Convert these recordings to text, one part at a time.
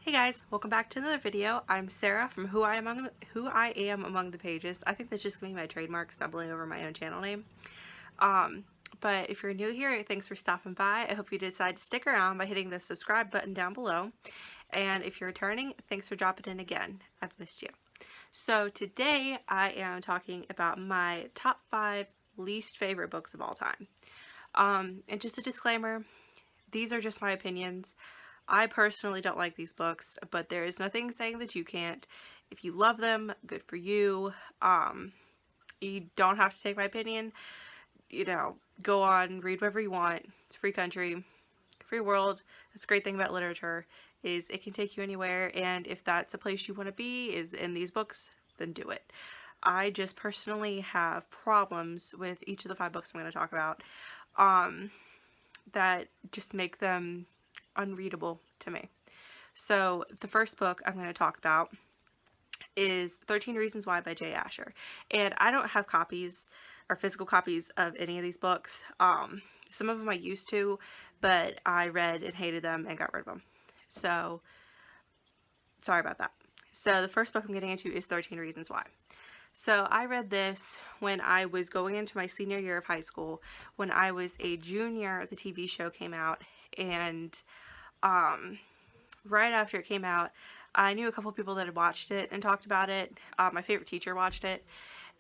Hey guys, welcome back to another video. I'm Sarah from Who I Am Among the Pages. I think that's just gonna be my trademark, stumbling over my own channel name. But if you're new here, thanks for stopping by. I hope you decide to stick around by hitting the subscribe button down below. And if you're returning, thanks for dropping in again. I've missed you. So today I am talking about my top 5 least favorite books of all time. And just a disclaimer, these are just my opinions. I personally don't like these books, but there is nothing saying that you can't. If you love them, good for you. You don't have to take my opinion. Go on, read whatever you want. It's a free country, free world. That's a great thing about literature, is it can take you anywhere, and if that's a place you want to be, is in these books, then do it. I just personally have problems with each of the 5 books I'm going to talk about that just make them unreadable to me. So the first book I'm going to talk about is 13 Reasons Why by Jay Asher. And I don't have copies or physical copies of any of these books. Some of them I used to, but I read and hated them and got rid of them. So sorry about that. So the first book I'm getting into is 13 Reasons Why. So I read this when I was going into my senior year of high school. When I was a junior, the TV show came out, and right after it came out, I knew a couple people that had watched it and talked about it. My favorite teacher watched it,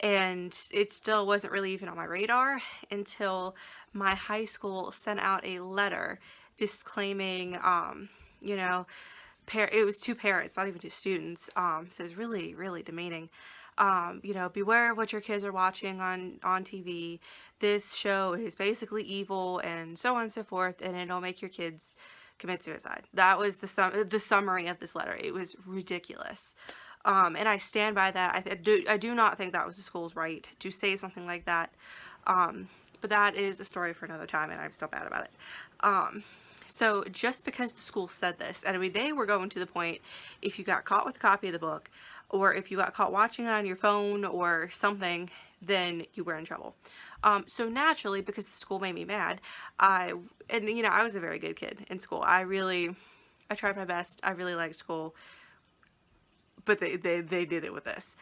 and it still wasn't really even on my radar until my high school sent out a letter disclaiming, it was to parents, not even to students, so it was really, really demeaning. Beware of what your kids are watching on TV. This show is basically evil, and so on and so forth, and it'll make your kids commit suicide. That was the summary of this letter. It was ridiculous. And I stand by that. I do not think that was the school's right to say something like that. But that is a story for another time, and I'm still mad about it. So just because the school said this, and I mean, they were going to the point, if you got caught with a copy of the book, or if you got caught watching it on your phone or something, then you were in trouble. So naturally, because the school made me mad, I was a very good kid in school. I tried my best. I really liked school, but they did it with this.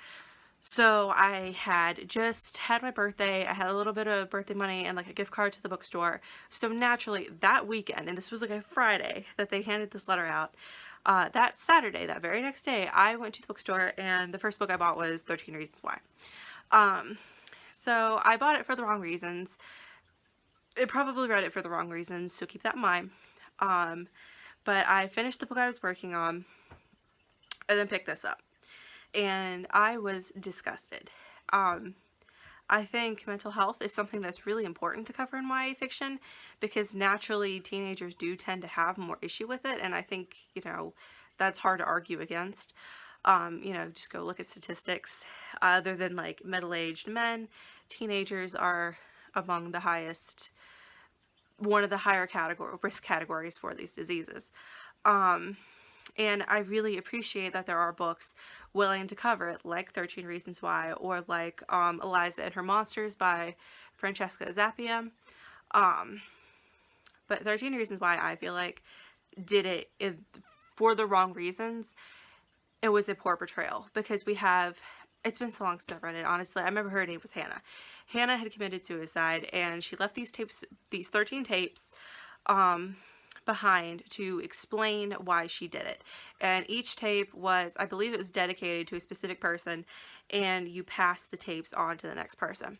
So I had just had my birthday. I had a little bit of birthday money and like a gift card to the bookstore. So naturally, that weekend, and this was like a Friday that they handed this letter out, that Saturday, that very next day, I went to the bookstore, and the first book I bought was 13 Reasons Why. So I bought it for the wrong reasons. I probably read it for the wrong reasons, so keep that in mind. But I finished the book I was working on, and then picked this up. And I was disgusted. I think mental health is something that's really important to cover in YA fiction, because naturally teenagers do tend to have more issue with it, and I think, that's hard to argue against. Just go look at statistics. Other than like middle-aged men, teenagers are among the highest, one of the higher risk categories for these diseases. And I really appreciate that there are books willing to cover it, like 13 Reasons Why, or like Eliza and Her Monsters by Francesca Zappia. But 13 Reasons Why, I feel like, did it for the wrong reasons. It was a poor portrayal, because it's been so long since I've read it, honestly. I remember her name was Hannah. Hannah had committed suicide, and she left these 13 tapes, behind to explain why she did it. And each tape was, I believe it was dedicated to a specific person, and you pass the tapes on to the next person.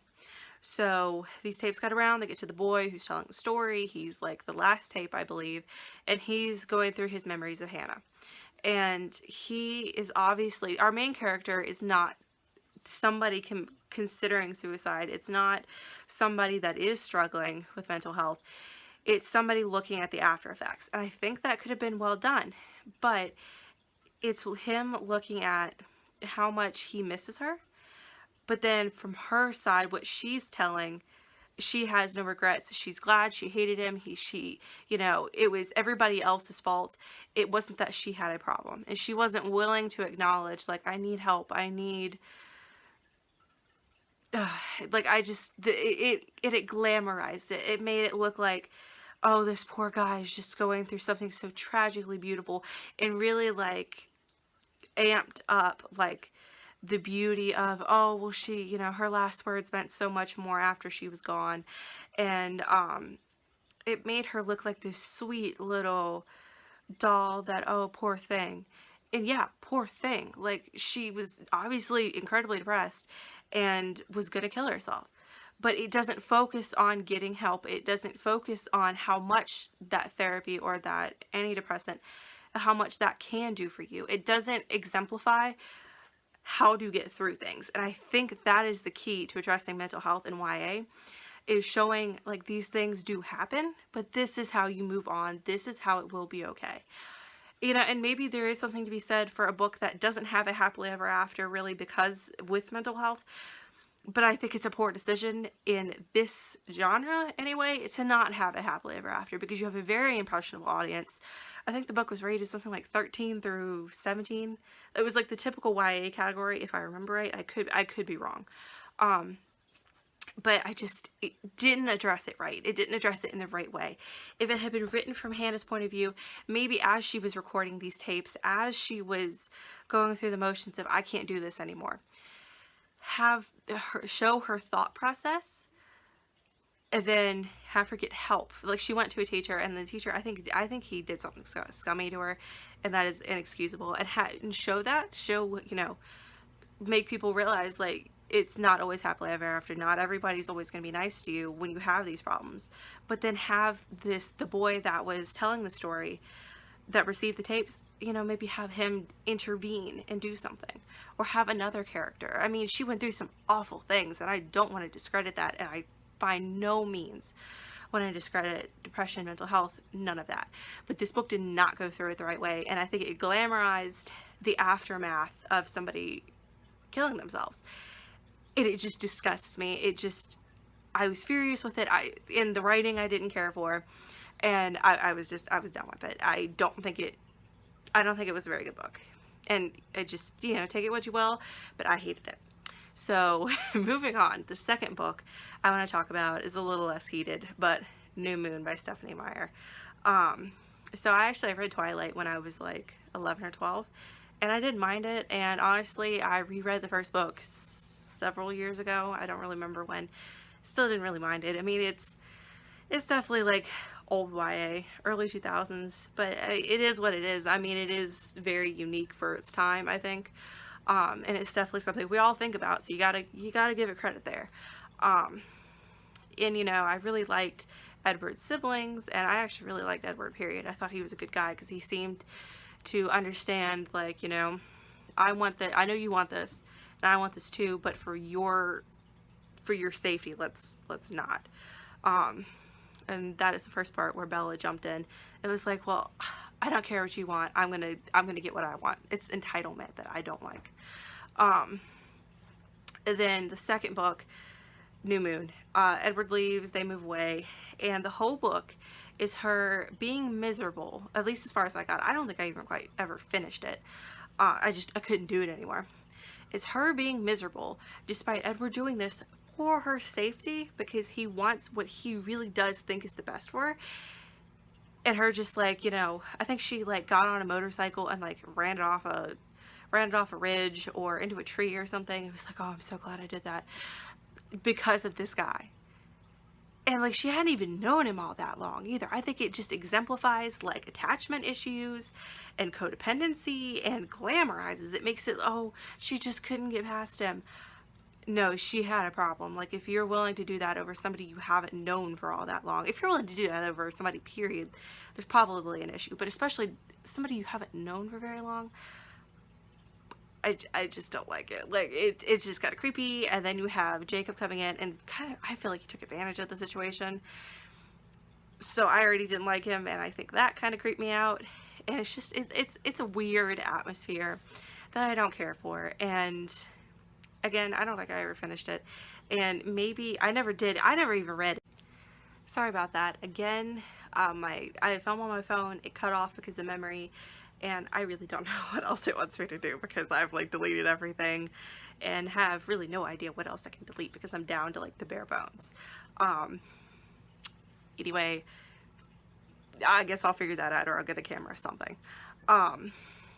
So these tapes got around, they get to the boy who's telling the story. He's like the last tape, I believe, and he's going through his memories of Hannah. And he is obviously, our main character is not somebody considering suicide. It's not somebody that is struggling with mental health. It's somebody looking at the after effects. And I think that could have been well done, but it's him looking at how much he misses her. But then from her side, what she's telling, she has no regrets. She's glad she hated him. It was everybody else's fault. It wasn't that she had a problem. And she wasn't willing to acknowledge, like, I need help. I need, it glamorized it. It made it look like oh, this poor guy is just going through something so tragically beautiful, and really like amped up like the beauty of, oh well, she, her last words meant so much more after she was gone. And it made her look like this sweet little doll that, oh, poor thing. And yeah, poor thing, like she was obviously incredibly depressed and was gonna kill herself. But it doesn't focus on getting help. It doesn't focus on how much that therapy or that antidepressant, how much that can do for you. It doesn't exemplify how to get through things. And I think that is the key to addressing mental health in YA, is showing like these things do happen, but this is how you move on. This is how it will be okay. And maybe there is something to be said for a book that doesn't have a happily ever after, really, because with mental health. But I think it's a poor decision in this genre, anyway, to not have a happily ever after, because you have a very impressionable audience. I think the book was rated something like 13 through 17. It was like the typical YA category, if I remember right. I could be wrong. But it didn't address it right. It didn't address it in the right way. If it had been written from Hannah's point of view, maybe as she was recording these tapes, as she was going through the motions of, I can't do this anymore, have her show her thought process, and then have her get help. Like, she went to a teacher, and the teacher, I think he did something scummy to her, and that is inexcusable. And show, make people realize, like, it's not always happily ever after. Not everybody's always going to be nice to you when you have these problems. But then have the boy that was telling the story, that received the tapes, maybe have him intervene and do something. Or have another character. I mean, she went through some awful things, and I don't want to discredit that, and I by no means want to discredit depression, mental health, none of that. But this book did not go through it the right way, and I think it glamorized the aftermath of somebody killing themselves. It just disgusts me. I was furious with it. In the writing, I didn't care for, and I was done with it. I don't think it was a very good book, and it just, take it what you will, but I hated it. So moving on, the second book I want to talk about is a little less heated, but New Moon by Stephenie Meyer. So I read Twilight when I was like 11 or 12, and I didn't mind it, and honestly, I reread the first book several years ago. I don't really remember when. Still didn't really mind it. I mean, it's definitely like old YA, early 2000s, but it is what it is. I mean, it is very unique for its time, I think. And it's definitely something we all think about, so you gotta give it credit there. And I really liked Edward's siblings, and I actually really liked Edward, period. I thought he was a good guy, because he seemed to understand, like, I know you want this, and I want this too, but for your safety, let's not. And that is the first part where Bella jumped in. It was like, well, I don't care what you want. I'm gonna get what I want. It's entitlement that I don't like. And then the second book, New Moon. Edward leaves, they move away, and the whole book is her being miserable, at least as far as I got. I don't think I even quite ever finished it. I couldn't do it anymore. It's her being miserable, despite Edward doing this for her safety, because he wants what he really does think is the best for her. And her just like, I think she like got on a motorcycle and like ran it off a ridge or into a tree or something. It was like, oh, I'm so glad I did that, because of this guy. And like, she hadn't even known him all that long either. I think it just exemplifies like attachment issues and codependency, and glamorizes it, makes it, oh, she just couldn't get past him. No, she had a problem. Like, if you're willing to do that over somebody you haven't known for all that long, if you're willing to do that over somebody, period, there's probably an issue. But especially somebody you haven't known for very long, I just don't like it. Like, it's just kind of creepy. And then you have Jacob coming in, and kind of, I feel like he took advantage of the situation. So I already didn't like him, and I think that kind of creeped me out. And it's just, it's a weird atmosphere that I don't care for. And again, I don't think I ever finished it, and maybe I never even read it. Sorry about that. Again, I found on my phone, it cut off because of memory, and I really don't know what else it wants me to do, because I've like deleted everything and have really no idea what else I can delete, because I'm down to like the bare bones. Anyway, I guess I'll figure that out, or I'll get a camera or something. Um,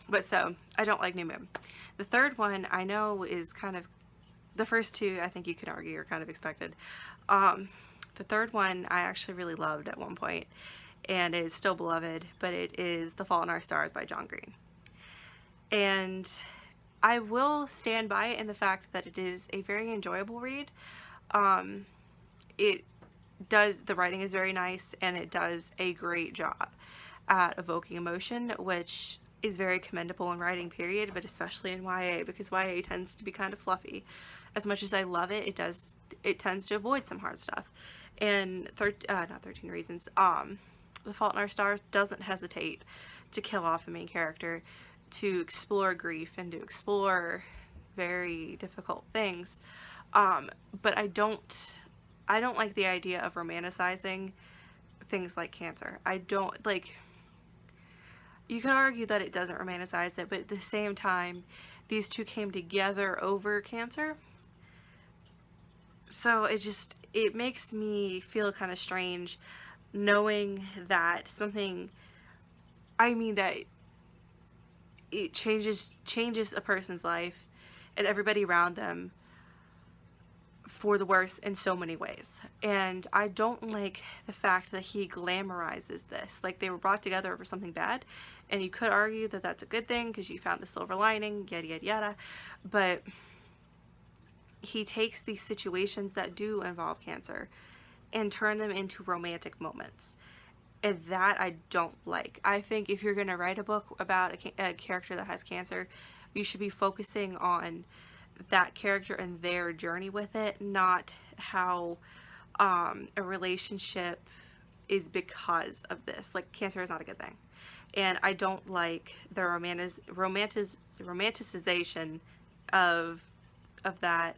but so, I don't like New Moon. The third one I know is kind of, the first two I think you could argue are kind of expected. Um, the third one I actually really loved at one point, and is still beloved, but it is The Fault in Our Stars by John Green. And I will stand by it in the fact that it is a very enjoyable read. Um, it does, the writing is very nice, and it does a great job at evoking emotion, which is very commendable in writing, period, but especially in YA, because YA tends to be kind of fluffy. As much as I love it, it tends to avoid some hard stuff. And not 13 Reasons, The Fault in Our Stars doesn't hesitate to kill off a main character, to explore grief and to explore very difficult things. But I don't like the idea of romanticizing things like cancer. I don't like, you could argue that it doesn't romanticize it, but at the same time, these two came together over cancer. So it makes me feel kind of strange knowing that that it changes a person's life and everybody around them for the worse in so many ways. And I don't like the fact that he glamorizes this. Like, they were brought together over something bad, and you could argue that that's a good thing because you found the silver lining, yada yada yada. But he takes these situations that do involve cancer and turn them into romantic moments. And that I don't like. I think if you're going to write a book about a character that has cancer, you should be focusing on that character and their journey with it, not how a relationship is because of this. Like, cancer is not a good thing. And I don't like the romanticization of that.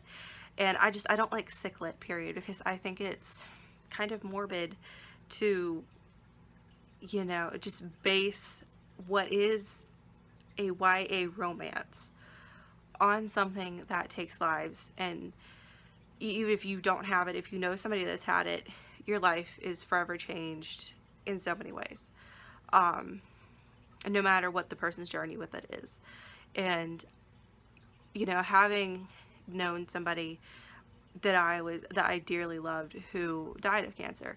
And I don't like sicklet, period, because I think it's kind of morbid to, just base what is a YA romance on something that takes lives. And even if you don't have it, if you know somebody that's had it, your life is forever changed in so many ways, no matter what the person's journey with it is. And having known somebody that I dearly loved who died of cancer,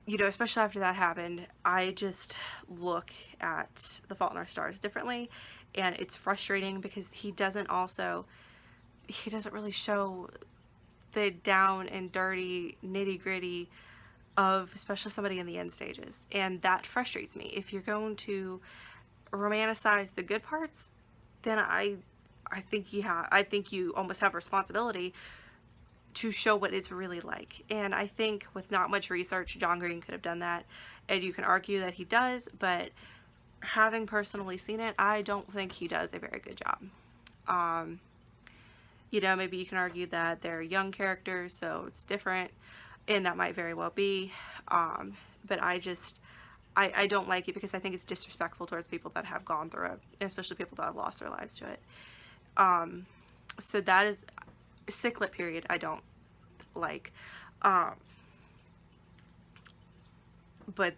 especially after that happened, I just look at The Fault in Our Stars differently. And it's frustrating because he doesn't really show the down and dirty nitty gritty of especially somebody in the end stages. And that frustrates me. If you're going to romanticize the good parts, then I think you almost have a responsibility to show what it's really like. And I think with not much research, John Green could have done that. And you can argue that he does, but having personally seen it, I don't think he does a very good job. Maybe you can argue that they're young characters, so it's different, and that might very well be. But I don't like it because I think it's disrespectful towards people that have gone through it, and especially people that have lost their lives to it. So that is sicklet, period, I don't like. But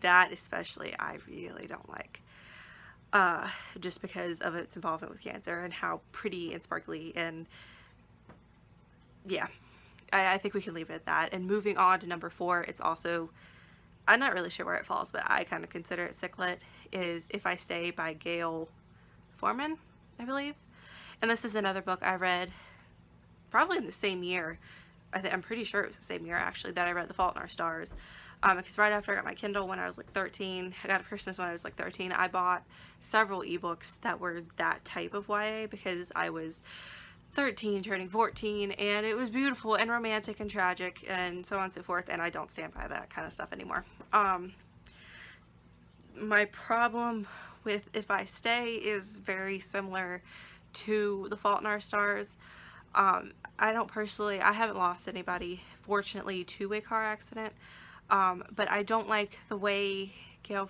that especially I really don't like. Just because of its involvement with cancer and how pretty and sparkly, and yeah, I think we can leave it at that. And moving on to number 4, it's also, I'm not really sure where it falls, but I kind of consider it sicklet, is If I Stay by Gail Foreman, I believe. And this is another book I read probably in the same year. I'm pretty sure it was the same year actually that I read The Fault in Our Stars. Because right after I got my Kindle when I was like 13, I got it for Christmas when I was like 13, I bought several ebooks that were that type of YA because I was 13 turning 14, and it was beautiful and romantic and tragic and so on and so forth, and I don't stand by that kind of stuff anymore. My problem with If I Stay is very similar to The Fault in Our Stars. I haven't lost anybody, fortunately, to a car accident. But I don't like the way I'm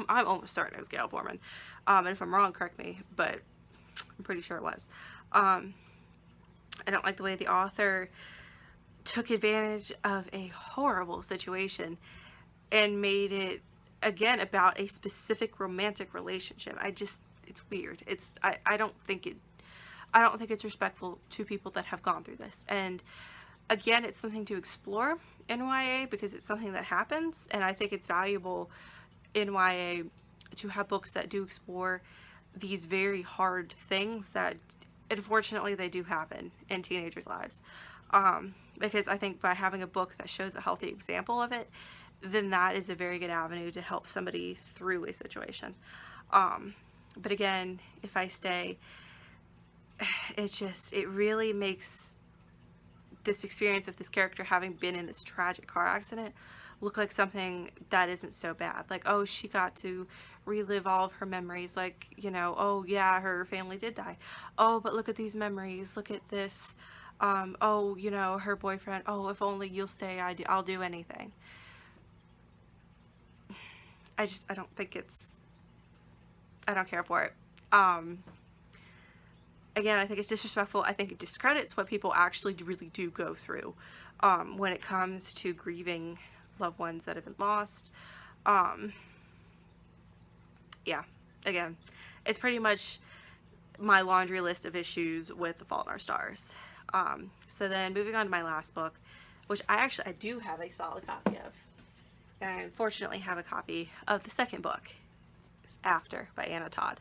almost certain it was Gail Foreman. And if I'm wrong, correct me, but I'm pretty sure it was. I don't like the way the author took advantage of a horrible situation and made it again about a specific romantic relationship. It's weird. I don't think it's respectful to people that have gone through this. And again, it's something to explore in YA because it's something that happens, and I think it's valuable in YA to have books that do explore these very hard things that unfortunately they do happen in teenagers' lives. Because I think by having a book that shows a healthy example of it, then that is a very good avenue to help somebody through a situation. But again, if I stay, it really makes this experience of this character having been in this tragic car accident look like something that isn't so bad. Like, oh, she got to relive all of her memories. Like, oh yeah, her family did die. Oh, but look at these memories. Look at this. Oh, her boyfriend. Oh, if only you'll stay, I'll do anything. I don't think I don't care for it. Again, I think it's disrespectful. I think it discredits what people actually really do go through when it comes to grieving loved ones that have been lost. Yeah, again, it's pretty much my laundry list of issues with The Fault in Our Stars. So then moving on to my last book, which I do have a solid copy of. And I unfortunately have a copy of the second book, After by Anna Todd.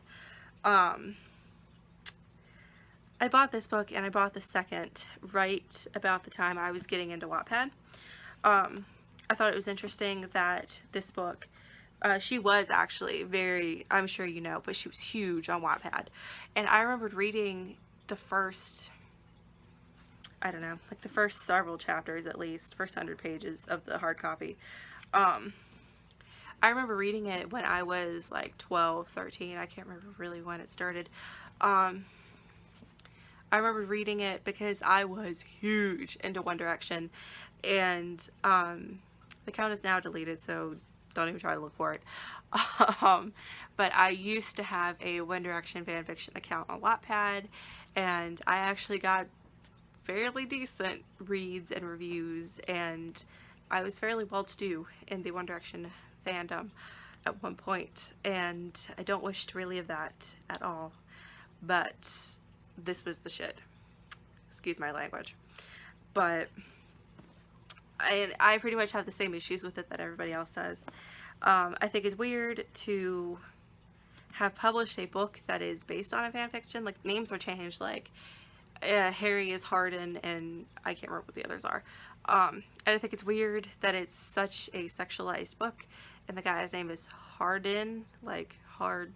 I bought this book and I bought the second right about the time I was getting into Wattpad. I thought it was interesting that this book, she was actually very, I'm sure you know, but she was huge on Wattpad. And I remembered reading the first, I don't know, like the first several chapters at least, first 100 pages of the hard copy. I remember reading it when I was like 12, 13. I can't remember really when it started. I remember reading it because I was huge into One Direction, and the account is now deleted, so don't even try to look for it. But I used to have a One Direction fanfiction account on Wattpad, and I actually got fairly decent reads and reviews, and I was fairly well-to-do in the One Direction fandom at one point, and I don't wish to relive that at all, but this was the shit. Excuse my language. But I pretty much have the same issues with it that everybody else does. I think it's weird to have published a book that is based on a fanfiction. Like, names are changed, like Harry is Harden and I can't remember what the others are. And I think it's weird that it's such a sexualized book and the guy's name is Harden, like hard.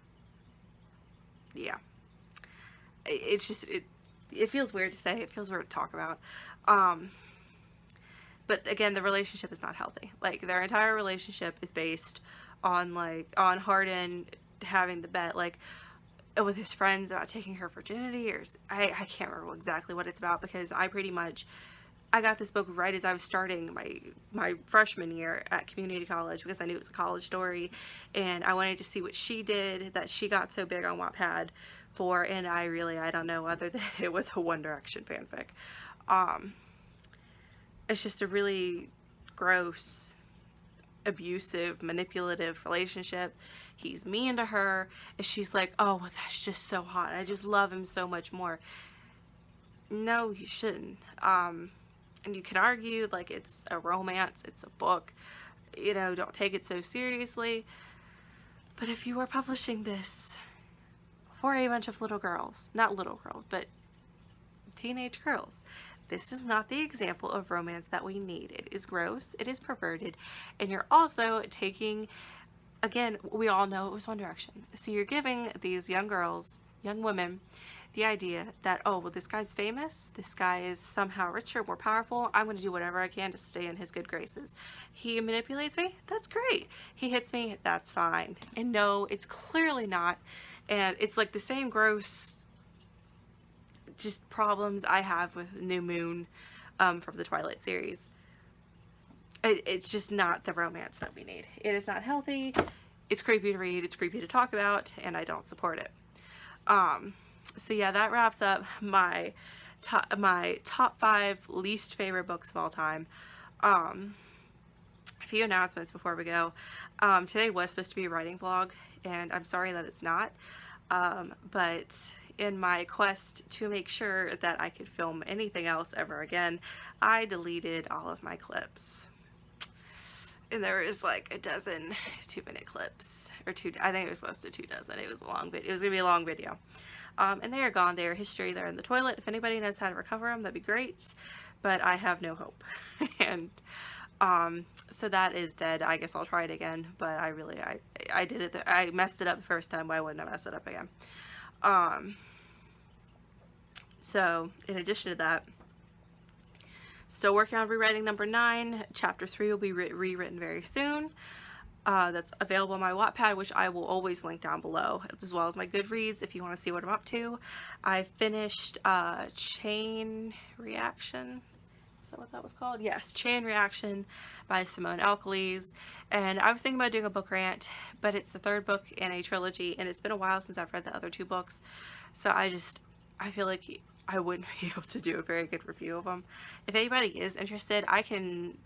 Yeah. It's just, it feels weird to say, it feels weird to talk about. But again, the relationship is not healthy. Like, their entire relationship is based on Harden having the bet, like, with his friends about taking her virginity, or I can't remember exactly what it's about, because I got this book right as I was starting my freshman year at community college, because I knew it was a college story, and I wanted to see what she did that she got so big on Wattpad for, and I don't know, other than it was a One Direction fanfic. It's just a really gross, abusive, manipulative relationship. He's mean to her, and she's like, oh, well, that's just so hot. I just love him so much more. No, you shouldn't. And you can argue, like, it's a romance, it's a book, don't take it so seriously. But if you are publishing this for a bunch of little girls, not little girls, but teenage girls, this is not the example of romance that we need. It is gross, it is perverted, and you're also taking, again, we all know it was One Direction, so you're giving these young girls, young women, the idea that, oh, well, this guy's famous, this guy is somehow richer, more powerful, I'm going to do whatever I can to stay in his good graces. He manipulates me, that's great. He hits me, that's fine. And no, it's clearly not. And it's like the same gross just problems I have with New Moon from the Twilight series. It's just not the romance that we need. It is not healthy, it's creepy to read, it's creepy to talk about, and I don't support it. So yeah, that wraps up my top 5 least favorite books of all time. If few announcements before we go. Today was supposed to be a writing vlog, and I'm sorry that it's not. But in my quest to make sure that I could film anything else ever again, I deleted all of my clips. And there was like a dozen 2-minute clips, or I think it was close to 2 dozen. It was a long video. It was gonna be a long video. And they are gone. They are history. They're in the toilet. If anybody knows how to recover them, that'd be great. But I have no hope. And so that is dead. I guess I'll try it again. But I did it. I messed it up the first time. Why wouldn't I mess it up again? So in addition to that, still working on rewriting number 9. Chapter 3 will be rewritten very soon. That's available on my Wattpad, which I will always link down below, as well as my Goodreads if you want to see what I'm up to. I finished Chain Reaction. Is that what that was called? Yes, Chain Reaction by Simone Alcalese. And I was thinking about doing a book rant, but it's the 3rd book in a trilogy, and it's been a while since I've read the other 2 books. So I feel like I wouldn't be able to do a very good review of them. If anybody is interested, I can,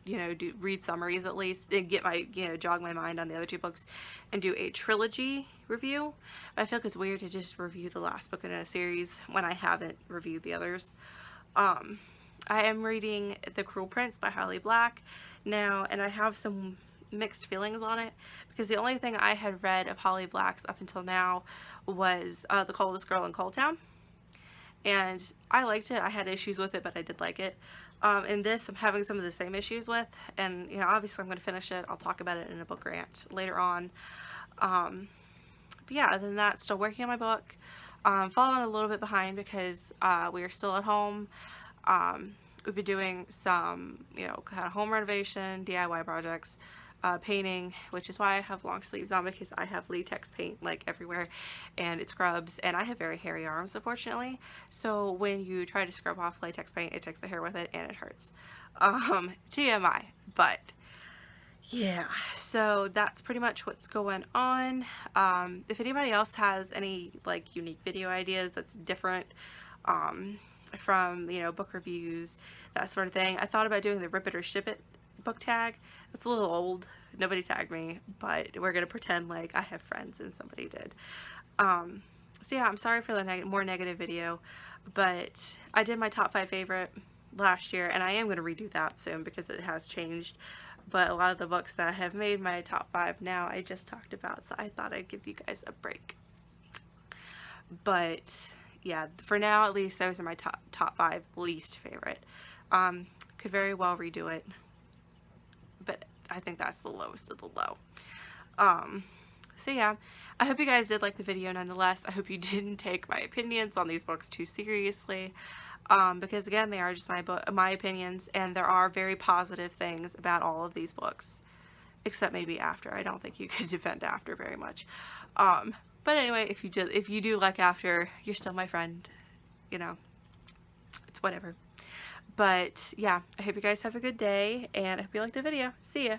you know, read summaries at least and get my, you know, jog my mind on the other 2 books and do a trilogy review. But I feel like it's weird to just review the last book in a series when I haven't reviewed the others. I am reading The Cruel Prince by Holly Black now, and I have some mixed feelings on it because the only thing I had read of Holly Black's up until now was The Coldest Girl in Coal Town. And I liked it. I had issues with it, but I did like it. And this I'm having some of the same issues with, and you know, obviously I'm going to finish it. I'll talk about it in a book rant later on. But yeah, other than that, still working on my book. Falling a little bit behind because we are still at home. We've been doing some, you know, kind of home renovation, DIY projects, painting, which is why I have long sleeves on, because I have latex paint like everywhere and it scrubs, and I have very hairy arms, unfortunately. So when you try to scrub off latex paint, it takes the hair with it and it hurts. TMI. But yeah, so that's pretty much what's going on. If anybody else has any like unique video ideas that's different from, you know, book reviews, that sort of thing. I thought about doing the Rip It or Ship It book tag. It's a little old. Nobody tagged me, but we're gonna pretend like I have friends and somebody did. So yeah, I'm sorry for the more negative video, but I did my top 5 favorite last year, and I am gonna redo that soon because it has changed. But a lot of the books that have made my top 5 now I just talked about, so I thought I'd give you guys a break. But yeah, for now at least, those are my top 5 least favorite. Could very well redo it, but I think that's the lowest of the low. So yeah, I hope you guys did like the video nonetheless. I hope you didn't take my opinions on these books too seriously, because again, they are just my opinions, and there are very positive things about all of these books, except maybe After. I don't think you could defend After very much. But anyway, if you do like After, you're still my friend, you know, it's whatever. But yeah, I hope you guys have a good day, and I hope you liked the video. See ya!